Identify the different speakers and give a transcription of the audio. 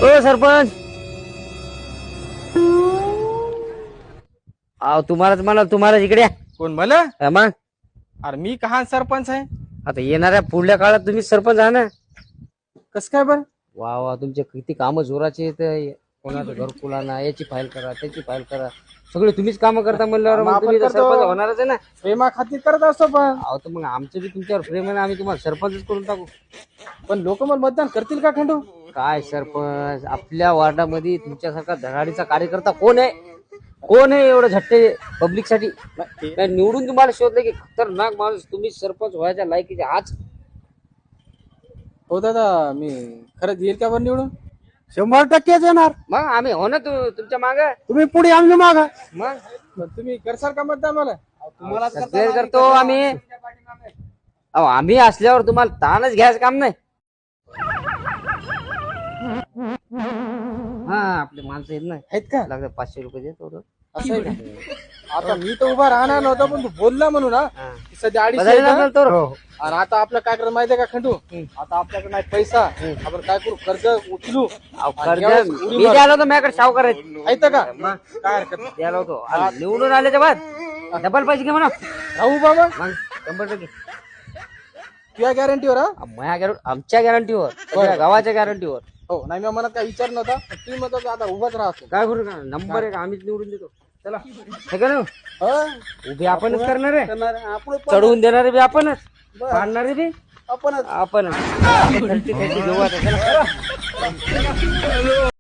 Speaker 1: ओ सरपंच, अहो तुम्हालाच म्हणा, तुम्हाला इकडे या.
Speaker 2: कोण मला?
Speaker 1: मग
Speaker 2: अरे मी कहा सरपंच आहे?
Speaker 1: आता येणाऱ्या पुढल्या काळात तुम्ही सरपंच आहे ना.
Speaker 2: कस काय बर?
Speaker 1: वा वा, तुमचे किती कामं जोराचे आहेत. कोणाचं घरकुल आणा, याची फाईल करा, त्याची फाईल करा, सगळे तुम्हीच कामं करता म्हणल्यावर मग तुम्ही तर सरपंच होणारच आहे ना.
Speaker 2: प्रेमा खातीर करत असतो पण.
Speaker 1: अहो तर मग आमचं बी तुमच्यावर प्रेम आहे ना, आम्ही तुम्हाला सरपंचच करून टाकू.
Speaker 2: पण लोक मला मतदान करतील का खंडू?
Speaker 1: काय सरपंच, आपल्या वार्डामध्ये तुमच्यासारखा धडाडीचा कार्यकर्ता कोण आहे? कोण आहे एवढं झट्टे पब्लिक साठी? काय निवडून तुम्हाला शोधलं की खतरनाक माणूस तुम्ही सरपंच व्हायच्या लायकीचे आज?
Speaker 2: हो दादा, मी खरंच येईल का बरं निवडून?
Speaker 3: 100% येणार.
Speaker 1: मग आम्ही हो ना तुमच्या माग.
Speaker 3: तुम्ही पुढे आमच्या मागा.
Speaker 1: मग
Speaker 2: पण तुम्ही करसाल का मतदान मला? तुम्हाला
Speaker 1: सगळे करतो आम्ही. अहो आम्ही असल्यावर तुम्हाला ताणच घ्यायचं काम नाही. हा आपले माणसं येत नाही,
Speaker 2: आहेत का?
Speaker 1: लागतात 500 रुपये देतो.
Speaker 2: असं आहे का? आता मी तर उभा राहणार नव्हता, पण तू बोलला म्हणून ना की सध्या 250
Speaker 1: बदललं
Speaker 2: आहे
Speaker 1: ना
Speaker 2: ना?
Speaker 1: तर.
Speaker 2: आणि आता आपलं काय करत माहितीये का खंडू? आता आपल्याकडे नाही पैसा, आपण काय करू, कर्ज उचलू.
Speaker 1: अहो,
Speaker 2: आणि
Speaker 1: कर्ज
Speaker 2: यावेळेस
Speaker 1: मी
Speaker 2: उडी मारू.
Speaker 1: द्यायला होतो, माझ्याकडे सावकार आहेत.
Speaker 2: आहेत का? काय हरकत नाही.
Speaker 1: द्यायला होतो. आणि निवडून आल्याच्या बाद डबल पैसे घे म्हणा.
Speaker 2: राहू बाबा,
Speaker 1: मग 100%.
Speaker 2: तुझ्या गॅरंटीवर हा?
Speaker 1: आमच्या गॅरंटीवर, सगळ्या गावाच्या गॅरंटीवर.
Speaker 2: हो, नाही मी मनात काय विचार नव्हता, पण तुम्ही म्हणता आता उभाच राहतो.
Speaker 1: काय करू का, नंबर आहे का, आम्हीच निवडून देतो. चला हे का ना,
Speaker 2: हा?
Speaker 1: उभे आपणच करणार आहे,
Speaker 2: करणार आहे. आपण
Speaker 1: चढवून देणारे बी आपणच, पाडणारे बी
Speaker 2: आपणच.
Speaker 1: आपणच. घेऊ आता, चला.